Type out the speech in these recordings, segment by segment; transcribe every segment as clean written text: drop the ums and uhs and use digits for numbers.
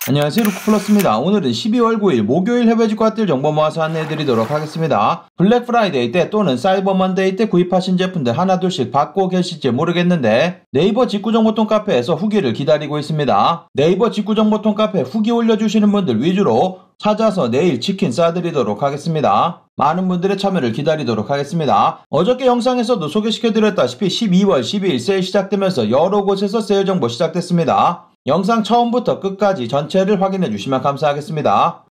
안녕하세요, 루크플러스입니다. 오늘은 12월 9일 목요일 해외 직구तील 정보 모아서 안내해드리도록 하겠습니다. 블랙 프라이데이 때 또는 사이버 먼데이 때 구입하신 제품들 하나둘씩 받고 계실지 모르겠는데 네이버 직구정보통 카페에서 후기를 기다리고 있습니다. 네이버 직구정보통 카페 후기 올려주시는 분들 위주로 찾아서 내일 치킨 싸드리도록 하겠습니다. 많은 분들의 참여를 기다리도록 하겠습니다. 어저께 영상에서도 소개시켜드렸다시피 12월 12일 세일 시작되면서 여러 곳에서 세일 정보 시작됐습니다. 영상 처음부터 끝까지 전체를 확인해 주시면 감사하겠습니다.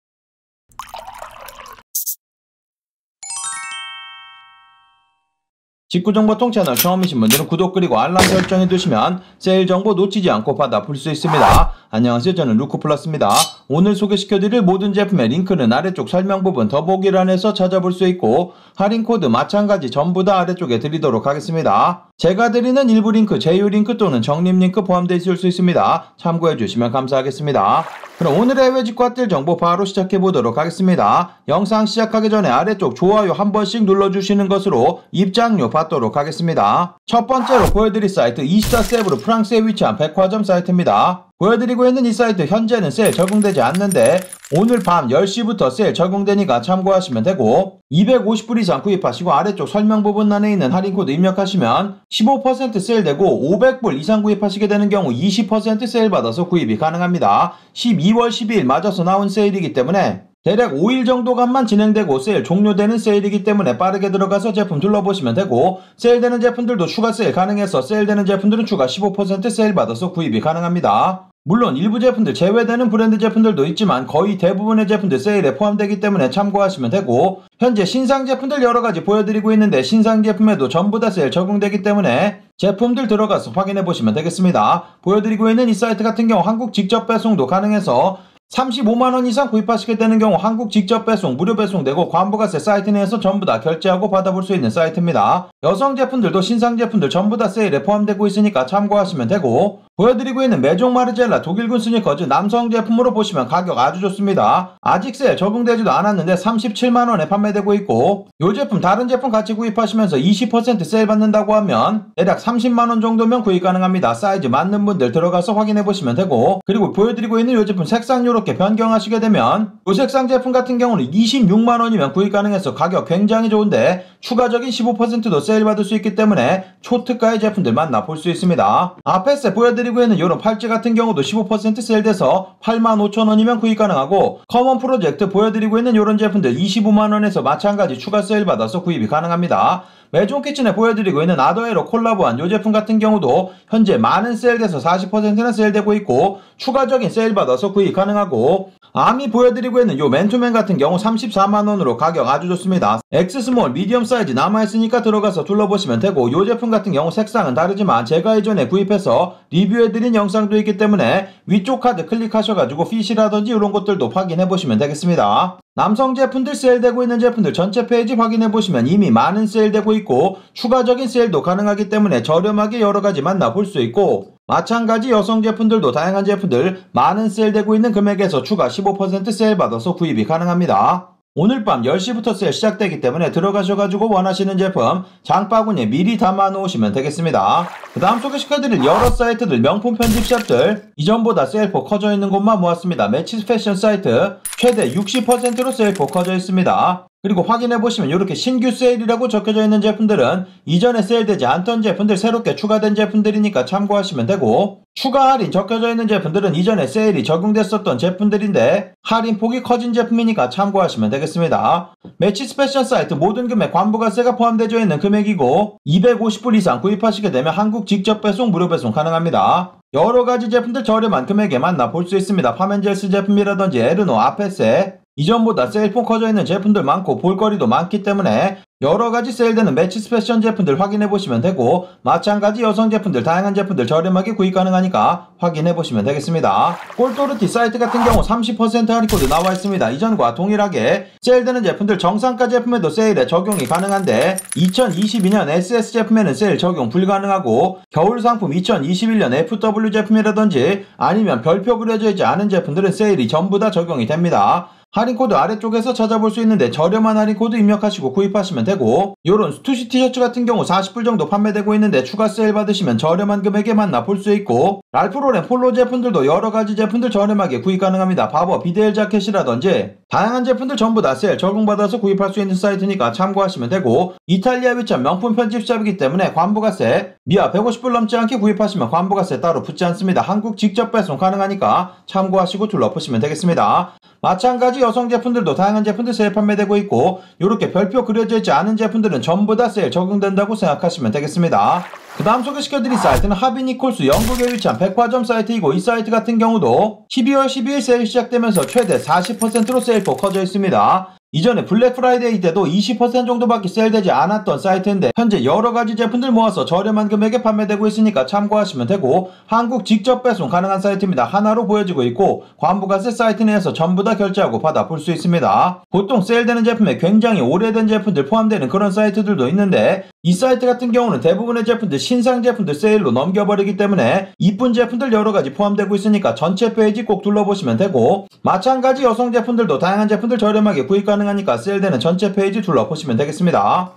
직구정보통 채널 처음이신 분들은 구독 그리고 알람 설정해 두시면 세일 정보 놓치지 않고 받아볼 수 있습니다. 안녕하세요, 저는 루크플러스입니다. 오늘 소개시켜드릴 모든 제품의 링크는 아래쪽 설명 부분 더보기란에서 찾아볼 수 있고 할인 코드 마찬가지 전부 다 아래쪽에 드리도록 하겠습니다. 제가 드리는 일부 링크, 제휴 링크 또는 적립 링크 포함되어 있을 수 있습니다. 참고해 주시면 감사하겠습니다. 그럼 오늘의 해외 직구तील 정보 바로 시작해 보도록 하겠습니다. 영상 시작하기 전에 아래쪽 좋아요 한 번씩 눌러주시는 것으로 입장료 받도록 하겠습니다. 첫 번째로 보여드릴 사이트 이스타세브르 프랑스에 위치한 백화점 사이트입니다. 보여드리고 있는 이 사이트 현재는 세일 적용되지 않는데 오늘 밤 10시부터 세일 적용되니까 참고하시면 되고 250불 이상 구입하시고 아래쪽 설명 부분란에 있는 할인코드 입력하시면 15% 세일되고 500불 이상 구입하시게 되는 경우 20% 세일 받아서 구입이 가능합니다. 12월 12일 맞아서 나온 세일이기 때문에 대략 5일 정도간만 진행되고 세일 종료되는 세일이기 때문에 빠르게 들어가서 제품 둘러보시면 되고 세일되는 제품들도 추가 세일 가능해서 세일되는 제품들은 추가 15% 세일 받아서 구입이 가능합니다. 물론 일부 제품들 제외되는 브랜드 제품들도 있지만 거의 대부분의 제품들 세일에 포함되기 때문에 참고하시면 되고 현재 신상 제품들 여러가지 보여드리고 있는데 신상 제품에도 전부 다 세일 적용되기 때문에 제품들 들어가서 확인해 보시면 되겠습니다. 보여드리고 있는 이 사이트 같은 경우 한국 직접 배송도 가능해서 35만원 이상 구입하시게 되는 경우 한국 직접 배송, 무료 배송되고 관부가세 사이트 내에서 전부 다 결제하고 받아볼 수 있는 사이트입니다. 여성 제품들도 신상 제품들 전부 다 세일에 포함되고 있으니까 참고하시면 되고 보여드리고 있는 메종 마르젤라 독일군 스니커즈 남성 제품으로 보시면 가격 아주 좋습니다. 아직 세일 적용되지도 않았는데 37만원에 판매되고 있고 이 제품 다른 제품 같이 구입하시면서 20% 세일 받는다고 하면 대략 30만원 정도면 구입 가능합니다. 사이즈 맞는 분들 들어가서 확인해 보시면 되고 그리고 보여드리고 있는 이 제품 색상 이렇게 변경하시게 되면 이 색상 제품 같은 경우는 26만원이면 구입 가능해서 가격 굉장히 좋은데 추가적인 15%도 세일 받을 수 있기 때문에 초특가의 제품들 만나볼 수 있습니다. 앞에서 보여드리고 있는 이런 팔찌 같은 경우도 15% 세일돼서 85,000원이면 구입 가능하고 커먼 프로젝트 보여드리고 있는 이런 제품들 25만원에서 마찬가지 추가 세일 받아서 구입이 가능합니다. 메종 키친에 보여드리고 있는 아더에로 콜라보한 이 제품 같은 경우도 현재 많은 세일돼서 40%나 세일되고 있고 추가적인 세일 받아서 구입 가능하고 아미 보여드리고 있는 이 맨투맨 같은 경우 34만원으로 가격 아주 좋습니다. X스몰 미디엄 사이즈 남아있으니까 들어가서 둘러보시면 되고 이 제품 같은 경우 색상은 다르지만 제가 이전에 구입해서 리뷰해드린 영상도 있기 때문에 위쪽 카드 클릭하셔가지고 핏이라든지 이런 것들도 확인해보시면 되겠습니다. 남성 제품들 세일되고 있는 제품들 전체 페이지 확인해보시면 이미 많은 세일되고 있고 추가적인 세일도 가능하기 때문에 저렴하게 여러가지 만나볼 수 있고 마찬가지 여성 제품들도 다양한 제품들 많은 세일되고 있는 금액에서 추가 15% 세일 받아서 구입이 가능합니다. 오늘 밤 10시부터 세일 시작되기 때문에 들어가셔가지고 원하시는 제품 장바구니에 미리 담아 놓으시면 되겠습니다. 그 다음 소개시켜드릴 여러 사이트들 명품 편집샵들 이전보다 세일폭 커져 있는 곳만 모았습니다. 매치 패션 사이트 최대 60%로 세일폭 커져 있습니다. 그리고 확인해보시면 이렇게 신규 세일이라고 적혀져 있는 제품들은 이전에 세일되지 않던 제품들 새롭게 추가된 제품들이니까 참고하시면 되고 추가 할인 적혀져 있는 제품들은 이전에 세일이 적용됐었던 제품들인데 할인폭이 커진 제품이니까 참고하시면 되겠습니다. 매치스 패션 사이트 모든 금액 관부가세가 포함되어 있는 금액이고 250불 이상 구입하시게 되면 한국 직접 배송, 무료 배송 가능합니다. 여러가지 제품들 저렴한 금액에 만나볼 수 있습니다. 파멘젤스 제품이라든지 에르노, 아페세 이전보다 세일폭 커져 있는 제품들 많고 볼거리도 많기 때문에 여러가지 세일되는 매치스 패션 제품들 확인해보시면 되고 마찬가지 여성 제품들 다양한 제품들 저렴하게 구입 가능하니까 확인해보시면 되겠습니다. 꼴도르티 사이트 같은 경우 30% 할인코드 나와 있습니다. 이전과 동일하게 세일되는 제품들 정상가 제품에도 세일에 적용이 가능한데 2022년 SS 제품에는 세일 적용 불가능하고 겨울 상품 2021년 FW 제품이라든지 아니면 별표 그려져 있지 않은 제품들은 세일이 전부 다 적용이 됩니다. 할인 코드 아래쪽에서 찾아볼 수 있는데 저렴한 할인 코드 입력하시고 구입하시면 되고, 요런 투시 티셔츠 같은 경우 40불 정도 판매되고 있는데 추가 세일 받으시면 저렴한 금액에 만나볼 수 있고, 랄프로렌 폴로 제품들도 여러가지 제품들 저렴하게 구입 가능합니다. 바버 비데일 자켓이라든지 다양한 제품들 전부 다 세일 적용받아서 구입할 수 있는 사이트니까 참고하시면 되고, 이탈리아 위참 명품 편집샵이기 때문에 관부가세 미아 150불 넘지 않게 구입하시면 관부가세 따로 붙지 않습니다. 한국 직접 배송 가능하니까 참고하시고 둘러보시면 되겠습니다. 마찬가지 여성 제품들도 다양한 제품들 세일 판매되고 있고, 이렇게 별표 그려져 있지 않은 제품들은 전부 다 세일 적용된다고 생각하시면 되겠습니다. 그 다음 소개시켜드릴 사이트는 하비니콜스 영국에 위치한 백화점 사이트이고, 이 사이트 같은 경우도 12월 12일 세일 시작되면서 최대 40%로 세일폭 커져 있습니다. 이전에 블랙 프라이데이 때도 20% 정도밖에 세일되지 않았던 사이트인데 현재 여러가지 제품들 모아서 저렴한 금액에 판매되고 있으니까 참고하시면 되고, 한국 직접 배송 가능한 사이트입니다. 하나로 보여지고 있고, 관부가세 사이트 내에서 전부 다 결제하고 받아볼 수 있습니다. 보통 세일되는 제품에 굉장히 오래된 제품들 포함되는 그런 사이트들도 있는데, 이 사이트 같은 경우는 대부분의 제품들 신상 제품들 세일로 넘겨버리기 때문에 이쁜 제품들 여러가지 포함되고 있으니까 전체 페이지 꼭 둘러보시면 되고, 마찬가지 여성 제품들도 다양한 제품들 저렴하게 구입 가능하니까 세일되는 전체 페이지 둘러보시면 되겠습니다.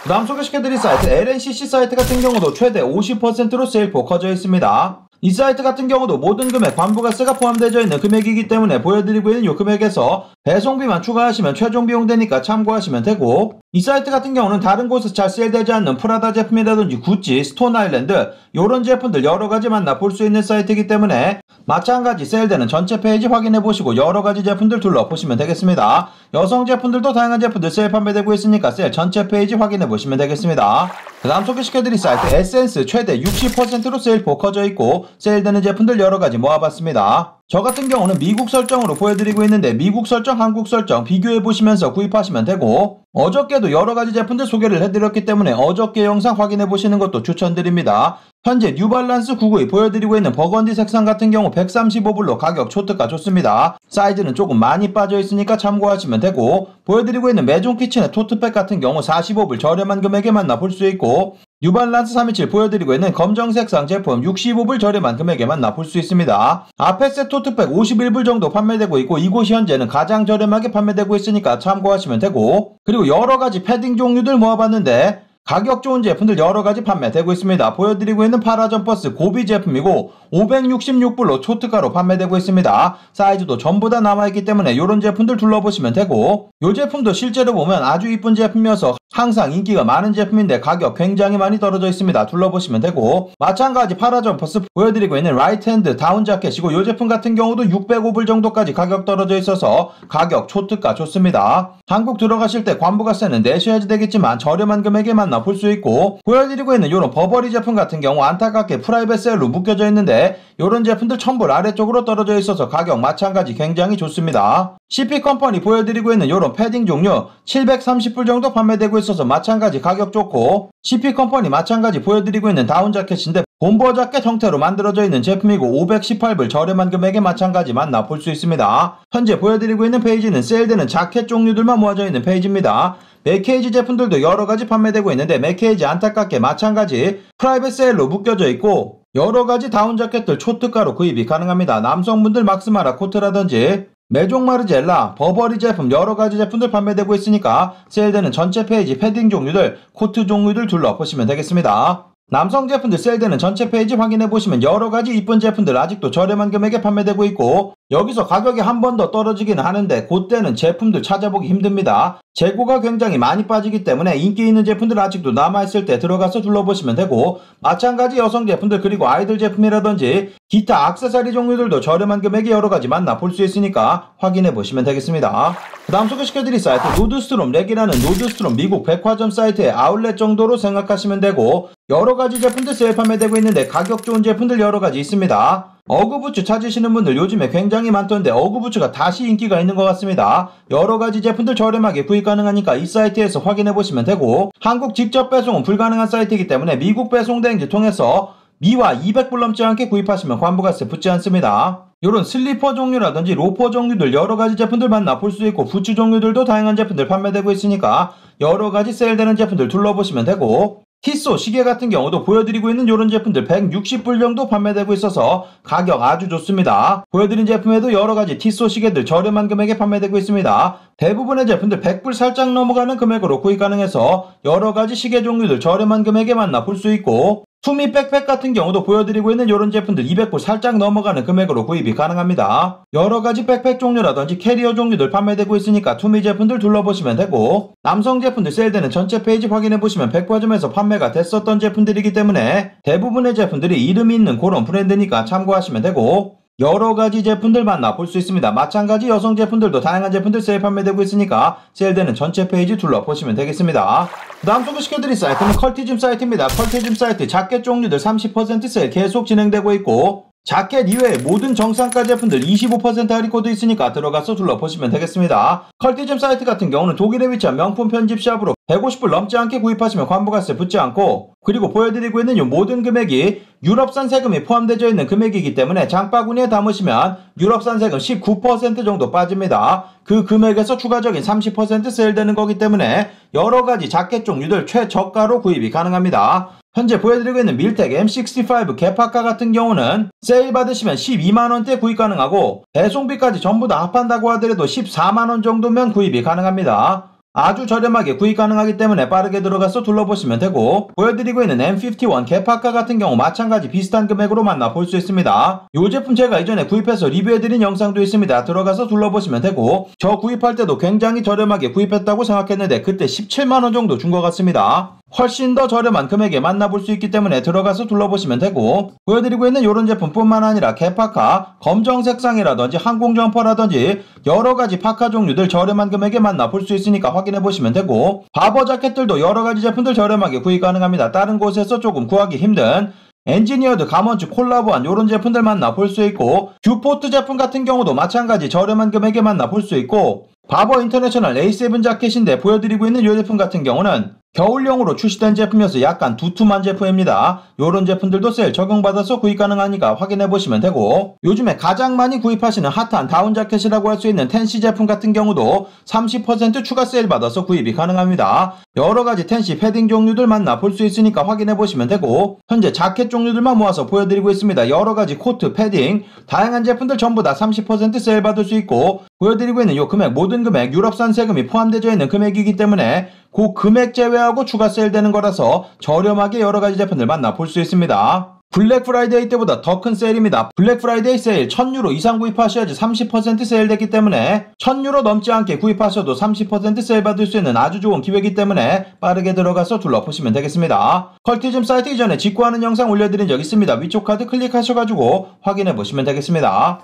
그 다음 소개시켜드릴 사이트 LNCC 사이트 같은 경우도 최대 50%로 세일폭 커져 있습니다. 이 사이트 같은 경우도 모든 금액 관부가세가 포함되어 있는 금액이기 때문에 보여드리고 있는 이 금액에서 배송비만 추가하시면 최종 비용 되니까 참고하시면 되고, 이 사이트 같은 경우는 다른 곳에서 잘 세일되지 않는 프라다 제품이라든지 구찌, 스톤 아일랜드 이런 제품들 여러가지 만나볼 수 있는 사이트이기 때문에 마찬가지 세일되는 전체 페이지 확인해보시고 여러가지 제품들 둘러보시면 되겠습니다. 여성 제품들도 다양한 제품들 세일 판매되고 있으니까 세일 전체 페이지 확인해보시면 되겠습니다. 그 다음 소개시켜드릴 사이트 에센스 최대 60%로 세일폭 커져 있고, 세일되는 제품들 여러가지 모아봤습니다. 저 같은 경우는 미국 설정으로 보여드리고 있는데 미국 설정, 한국 설정 비교해보시면서 구입하시면 되고, 어저께도 여러가지 제품들 소개를 해드렸기 때문에 어저께 영상 확인해보시는 것도 추천드립니다. 현재 뉴발란스 992 보여드리고 있는 버건디 색상 같은 경우 135불로 가격 초특가 좋습니다. 사이즈는 조금 많이 빠져있으니까 참고하시면 되고, 보여드리고 있는 메종 키친의 토트백 같은 경우 45불 저렴한 금액에 만나볼 수 있고, 뉴발란스 327 보여드리고 있는 검정 색상 제품 65불 저렴한 금액에 만나볼 수 있습니다. 아페셋 토트백 51불 정도 판매되고 있고, 이곳이 현재는 가장 저렴하게 판매되고 있으니까 참고하시면 되고, 그리고 여러가지 패딩 종류들 모아봤는데 가격 좋은 제품들 여러가지 판매되고 있습니다. 보여드리고 있는 파라점퍼스 고비 제품이고 566불로 초특가로 판매되고 있습니다. 사이즈도 전부 다 남아있기 때문에 이런 제품들 둘러보시면 되고, 이 제품도 실제로 보면 아주 이쁜 제품이어서 항상 인기가 많은 제품인데 가격 굉장히 많이 떨어져 있습니다. 둘러보시면 되고, 마찬가지 파라점퍼스 보여드리고 있는 라이트핸드 다운 자켓이고, 이 제품 같은 경우도 605불 정도까지 가격 떨어져 있어서 가격 초특가 좋습니다. 한국 들어가실 때 관부가세는 내셔야지 되겠지만 저렴한 금액에 만나볼 수 있고, 보여드리고 있는 이런 버버리 제품 같은 경우 안타깝게 프라이빗 세일로 묶여져 있는데 이런 제품들 1000불 아래쪽으로 떨어져 있어서 가격 마찬가지 굉장히 좋습니다. CP컴퍼니 보여드리고 있는 이런 패딩 종류 730불 정도 판매되고 있어서 마찬가지 가격 좋고, CP컴퍼니 마찬가지 보여드리고 있는 다운 자켓인데 bomber 자켓 형태로 만들어져 있는 제품이고 518불 저렴한 금액에 마찬가지 만나볼 수 있습니다. 현재 보여드리고 있는 페이지는 세일되는 자켓 종류들만 모아져 있는 페이지입니다. 맥케이지 제품들도 여러가지 판매되고 있는데 맥케이지 안타깝게 마찬가지 프라이빗 세일로 묶여져 있고, 여러가지 다운 자켓들 초특가로 구입이 가능합니다. 남성분들 막스마라 코트라든지 메종 마르젤라, 버버리 제품 여러가지 제품들 판매되고 있으니까 세일되는 전체 페이지 패딩 종류들, 코트 종류들 둘러보시면 되겠습니다. 남성 제품들 세일되는 전체 페이지 확인해보시면 여러가지 이쁜 제품들 아직도 저렴한 금액에 판매되고 있고, 여기서 가격이 한 번 더 떨어지기는 하는데 그때는 제품들 찾아보기 힘듭니다. 재고가 굉장히 많이 빠지기 때문에 인기 있는 제품들 아직도 남아있을 때 들어가서 둘러보시면 되고, 마찬가지 여성 제품들 그리고 아이들 제품이라든지 기타 액세서리 종류들도 저렴한 금액에 여러가지 만나볼 수 있으니까 확인해보시면 되겠습니다. 그 다음 소개시켜드릴 사이트 노드스트롬 렉이라는 노드스트롬 미국 백화점 사이트의 아울렛 정도로 생각하시면 되고, 여러가지 제품들 세일 판매되고 있는데 가격 좋은 제품들 여러가지 있습니다. 어그부츠 찾으시는 분들 요즘에 굉장히 많던데 어그부츠가 다시 인기가 있는 것 같습니다. 여러가지 제품들 저렴하게 구입 가능하니까 이 사이트에서 확인해보시면 되고, 한국 직접 배송은 불가능한 사이트이기 때문에 미국 배송 대행지 통해서 미화 200불 넘지 않게 구입하시면 관부가세 붙지 않습니다. 이런 슬리퍼 종류라든지 로퍼 종류들 여러가지 제품들 만나볼 수 있고, 부츠 종류들도 다양한 제품들 판매되고 있으니까 여러가지 세일되는 제품들 둘러보시면 되고, 티소 시계 같은 경우도 보여드리고 있는 이런 제품들 160불 정도 판매되고 있어서 가격 아주 좋습니다. 보여드린 제품에도 여러가지 티소 시계들 저렴한 금액에 판매되고 있습니다. 대부분의 제품들 100불 살짝 넘어가는 금액으로 구입 가능해서 여러가지 시계 종류들 저렴한 금액에 만나볼 수 있고, 투미 백팩 같은 경우도 보여드리고 있는 이런 제품들 200불 살짝 넘어가는 금액으로 구입이 가능합니다. 여러가지 백팩 종류라든지 캐리어 종류들 판매되고 있으니까 투미 제품들 둘러보시면 되고, 남성 제품들 세일되는 전체 페이지 확인해보시면 백화점에서 판매가 됐었던 제품들이기 때문에 대부분의 제품들이 이름이 있는 그런 브랜드니까 참고하시면 되고, 여러가지 제품들 만나볼 수 있습니다. 마찬가지 여성 제품들도 다양한 제품들 세일 판매되고 있으니까 세일되는 전체 페이지 둘러보시면 되겠습니다. 그 다음 소개시켜드릴 사이트는 컬티즘 사이트입니다. 컬티즘 사이트 자켓 종류들 30% 세일 계속 진행되고 있고, 자켓 이외의 모든 정상가 제품들 25% 할인 코드 있으니까 들어가서 둘러보시면 되겠습니다. 컬티즘 사이트 같은 경우는 독일에 위치한 명품 편집샵으로 150불 넘지 않게 구입하시면 관부가세 붙지 않고, 그리고 보여드리고 있는 이 모든 금액이 유럽산 세금이 포함되어 있는 금액이기 때문에 장바구니에 담으시면 유럽산 세금 19% 정도 빠집니다. 그 금액에서 추가적인 30% 세일되는 거기 때문에 여러가지 자켓 종류들 최저가로 구입이 가능합니다. 현재 보여드리고 있는 밀텍 M65 개파카 같은 경우는 세일 받으시면 12만원대 구입 가능하고, 배송비까지 전부 다 합한다고 하더라도 14만원 정도면 구입이 가능합니다. 아주 저렴하게 구입 가능하기 때문에 빠르게 들어가서 둘러보시면 되고, 보여드리고 있는 M51 개파카 같은 경우 마찬가지 비슷한 금액으로 만나볼 수 있습니다. 이 제품 제가 이전에 구입해서 리뷰해드린 영상도 있습니다. 들어가서 둘러보시면 되고, 저 구입할 때도 굉장히 저렴하게 구입했다고 생각했는데 그때 17만원 정도 준 것 같습니다. 훨씬 더 저렴한 금액에 만나볼 수 있기 때문에 들어가서 둘러보시면 되고, 보여드리고 있는 이런 제품뿐만 아니라 개파카, 검정 색상이라든지 항공 점퍼라든지 여러가지 파카 종류들 저렴한 금액에 만나볼 수 있으니까 확인해보시면 되고, 바버 자켓들도 여러가지 제품들 저렴하게 구입 가능합니다. 다른 곳에서 조금 구하기 힘든 엔지니어드 가먼츠 콜라보한 이런 제품들 만나볼 수 있고, 듀포트 제품 같은 경우도 마찬가지 저렴한 금액에 만나볼 수 있고, 바버 인터내셔널 A7 자켓인데 보여드리고 있는 이 제품 같은 경우는 겨울용으로 출시된 제품이어서 약간 두툼한 제품입니다. 이런 제품들도 세일 적용받아서 구입 가능하니까 확인해보시면 되고, 요즘에 가장 많이 구입하시는 핫한 다운 자켓이라고 할 수 있는 텐시 제품 같은 경우도 30% 추가 세일 받아서 구입이 가능합니다. 여러가지 텐시 패딩 종류들 만나볼 수 있으니까 확인해보시면 되고, 현재 자켓 종류들만 모아서 보여드리고 있습니다. 여러가지 코트, 패딩, 다양한 제품들 전부 다 30% 세일 받을 수 있고, 보여드리고 있는 이 금액 모든 금액 유럽산 세금이 포함되어 있는 금액이기 때문에 그 금액 제외하고 추가 세일되는 거라서 저렴하게 여러가지 제품들 만나볼 수 있습니다. 블랙 프라이데이 때보다 더 큰 세일입니다. 블랙 프라이데이 세일 1000유로 이상 구입하셔야지 30% 세일되기 때문에 1000유로 넘지 않게 구입하셔도 30% 세일 받을 수 있는 아주 좋은 기회이기 때문에 빠르게 들어가서 둘러보시면 되겠습니다. 컬티즘 사이트 이전에 직구하는 영상 올려드린 적 있습니다. 위쪽 카드 클릭하셔가지고 확인해보시면 되겠습니다.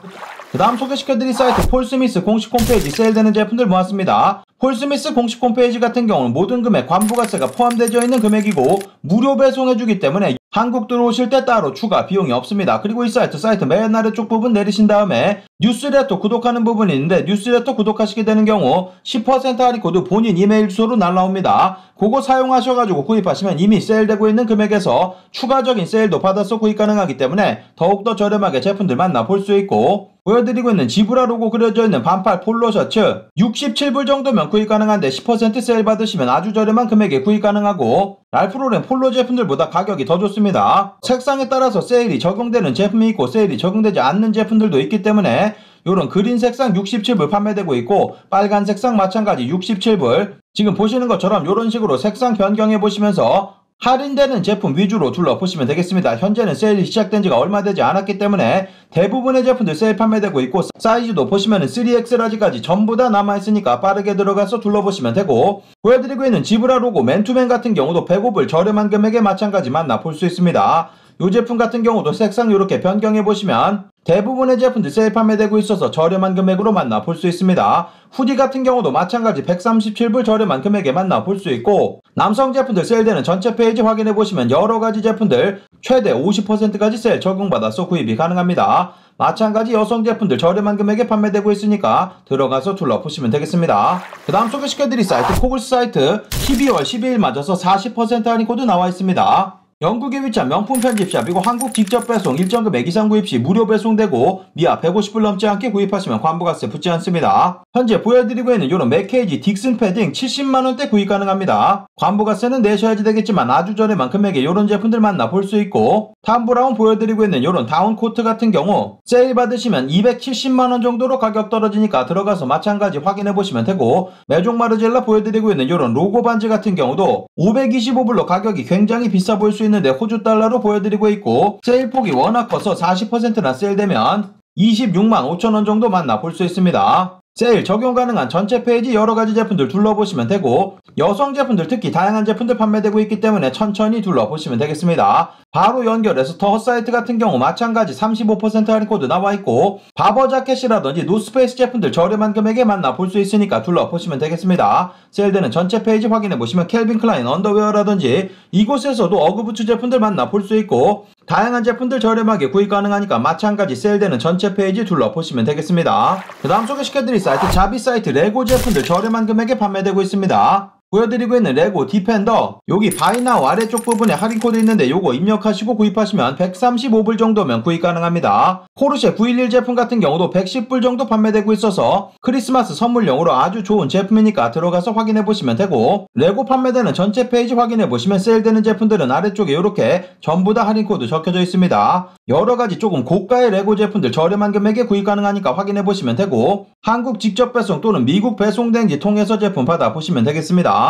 그 다음 소개시켜드릴 사이트 폴스미스 공식 홈페이지 세일되는 제품들 모았습니다. 폴스미스 공식 홈페이지 같은 경우는 모든 금액 관부가세가 포함되어 있는 금액이고 무료 배송해주기 때문에 한국 들어오실 때 따로 추가 비용이 없습니다. 그리고 이 사이트 맨 아래쪽 부분 내리신 다음에 뉴스레터 구독하는 부분이 있는데, 뉴스레터 구독하시게 되는 경우 10% 할인 코드 본인 이메일 주소로 날라옵니다. 그거 사용하셔가지고 구입하시면 이미 세일되고 있는 금액에서 추가적인 세일도 받아서 구입 가능하기 때문에 더욱더 저렴하게 제품들 만나볼 수 있고, 보여드리고 있는 지브라 로고 그려져 있는 반팔 폴로 셔츠 67불 정도면 구입 가능한데 10% 세일 받으시면 아주 저렴한 금액에 구입 가능하고, 랄프 로렌 폴로 제품들보다 가격이 더 좋습니다. 색상에 따라서 세일이 적용되는 제품이 있고 세일이 적용되지 않는 제품들도 있기 때문에 요런 그린 색상 67불 판매되고 있고, 빨간 색상 마찬가지 67불, 지금 보시는 것처럼 요런 식으로 색상 변경해 보시면서 할인되는 제품 위주로 둘러보시면 되겠습니다. 현재는 세일이 시작된 지가 얼마 되지 않았기 때문에 대부분의 제품들 세일 판매되고 있고, 사이즈도 보시면은 3XL까지 전부 다 남아있으니까 빠르게 들어가서 둘러보시면 되고, 보여드리고 있는 지브라 로고 맨투맨 같은 경우도 105불 저렴한 금액에 마찬가지 만나볼 수 있습니다. 이 제품 같은 경우도 색상 이렇게 변경해보시면 대부분의 제품들 세일 판매되고 있어서 저렴한 금액으로 만나볼 수 있습니다. 후디 같은 경우도 마찬가지 137불 저렴한 금액에 만나볼 수 있고, 남성 제품들 세일되는 전체 페이지 확인해보시면 여러가지 제품들 최대 50%까지 세일 적용받아서 구입이 가능합니다. 마찬가지 여성 제품들 저렴한 금액에 판매되고 있으니까 들어가서 둘러보시면 되겠습니다. 그 다음 소개시켜드릴 사이트 코글스 사이트 12월 12일 맞아서 40% 할인 코드 나와 있습니다. 영국에 위치한 명품 편집샵 이고 한국 직접 배송 일정 금액 이상 구입 시 무료 배송되고 미아 150불 넘지 않게 구입하시면 관부가세 붙지 않습니다. 현재 보여드리고 있는 이런 맥케이지 딕슨 패딩 70만원대 구입 가능합니다. 관부가세는 내셔야지 되겠지만 아주 저렴한 금액에 이런 제품들 만나볼 수 있고, 탐 브라운 보여드리고 있는 이런 다운 코트 같은 경우 세일 받으시면 270만원 정도로 가격 떨어지니까 들어가서 마찬가지 확인해보시면 되고, 메종 마르젤라 보여드리고 있는 이런 로고 반지 같은 경우도 525불로 가격이 굉장히 비싸 보일 수 있는데 호주 달러로 보여드리고 있고, 세일폭이 워낙 커서 40%나 세일되면 26만 5천원 정도 만나볼 수 있습니다. 세일 적용 가능한 전체 페이지 여러가지 제품들 둘러보시면 되고, 여성 제품들 특히 다양한 제품들 판매되고 있기 때문에 천천히 둘러보시면 되겠습니다. 바로 연결해서 더 사이트 같은 경우 마찬가지 35% 할인 코드 나와있고, 바버 자켓이라든지 노스페이스 제품들 저렴한 금액에 만나볼 수 있으니까 둘러보시면 되겠습니다. 세일되는 전체 페이지 확인해보시면 캘빈 클라인 언더웨어라든지 이곳에서도 어그부츠 제품들 만나볼 수 있고, 다양한 제품들 저렴하게 구입 가능하니까 마찬가지 세일되는 전체 페이지 둘러보시면 되겠습니다. 그 다음 소개시켜드릴 사이트 자비 사이트 레고 제품들 저렴한 금액에 판매되고 있습니다. 보여드리고 있는 레고 디펜더, 여기 바이나우 아래쪽 부분에 할인 코드 있는데 요거 입력하시고 구입하시면 135불 정도면 구입 가능합니다. 포르쉐 911 제품 같은 경우도 110불 정도 판매되고 있어서 크리스마스 선물용으로 아주 좋은 제품이니까 들어가서 확인해보시면 되고, 레고 판매되는 전체 페이지 확인해보시면 세일되는 제품들은 아래쪽에 이렇게 전부 다 할인 코드 적혀져 있습니다. 여러가지 조금 고가의 레고 제품들 저렴한 금액에 구입 가능하니까 확인해보시면 되고, 한국 직접 배송 또는 미국 배송 대행지 통해서 제품 받아보시면 되겠습니다.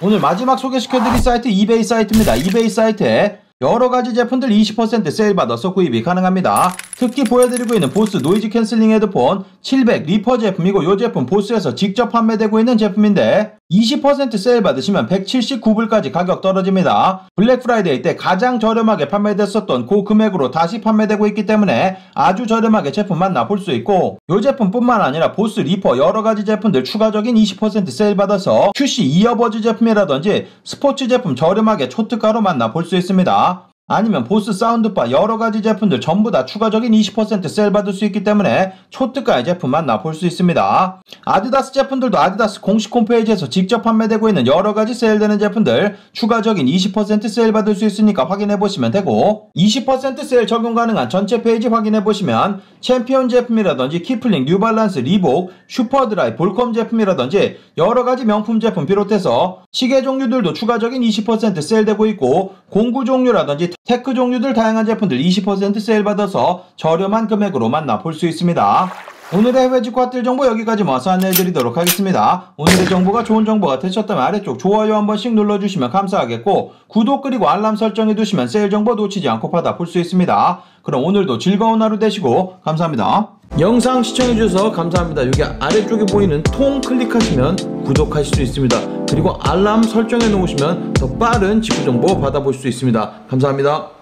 오늘 마지막 소개시켜드릴 사이트 이베이 사이트입니다. 이베이 사이트에 여러가지 제품들 20% 세일 받아서 구입이 가능합니다. 특히 보여드리고 있는 보스 노이즈 캔슬링 헤드폰 700 리퍼 제품이고, 이 제품 보스에서 직접 판매되고 있는 제품인데 20% 세일 받으시면 179불까지 가격 떨어집니다. 블랙 프라이데이 때 가장 저렴하게 판매됐었던 그 금액으로 다시 판매되고 있기 때문에 아주 저렴하게 제품 만나볼 수 있고, 이 제품뿐만 아니라 보스 리퍼 여러가지 제품들 추가적인 20% 세일 받아서 QC 이어버즈 제품이라든지 스포츠 제품 저렴하게 초특가로 만나볼 수 있습니다. 아니면 보스 사운드바 여러가지 제품들 전부 다 추가적인 20% 세일 받을 수 있기 때문에 초특가의 제품 만나볼 수 있습니다. 아디다스 제품들도 아디다스 공식 홈페이지에서 직접 판매되고 있는 여러가지 세일되는 제품들 추가적인 20% 세일 받을 수 있으니까 확인해보시면 되고, 20% 세일 적용 가능한 전체 페이지 확인해보시면 챔피언 제품이라든지 키플링, 뉴발란스, 리복, 슈퍼드라이, 볼컴 제품이라든지 여러가지 명품 제품 비롯해서 시계 종류들도 추가적인 20% 세일되고 있고, 공구 종류라든지 테크 종류들 다양한 제품들 20% 세일 받아서 저렴한 금액으로 만나볼 수 있습니다. 오늘의 해외 직구 핫딜 정보 여기까지 모아서 안내해드리도록 하겠습니다. 오늘의 정보가 좋은 정보가 되셨다면 아래쪽 좋아요 한 번씩 눌러주시면 감사하겠고, 구독 그리고 알람 설정해두시면 세일 정보 놓치지 않고 받아볼 수 있습니다. 그럼 오늘도 즐거운 하루 되시고 감사합니다. 영상 시청해주셔서 감사합니다. 여기 아래쪽에 보이는 통 클릭하시면 구독하실 수 있습니다. 그리고 알람 설정해 놓으시면 더 빠른 직구 정보 받아볼 수 있습니다. 감사합니다.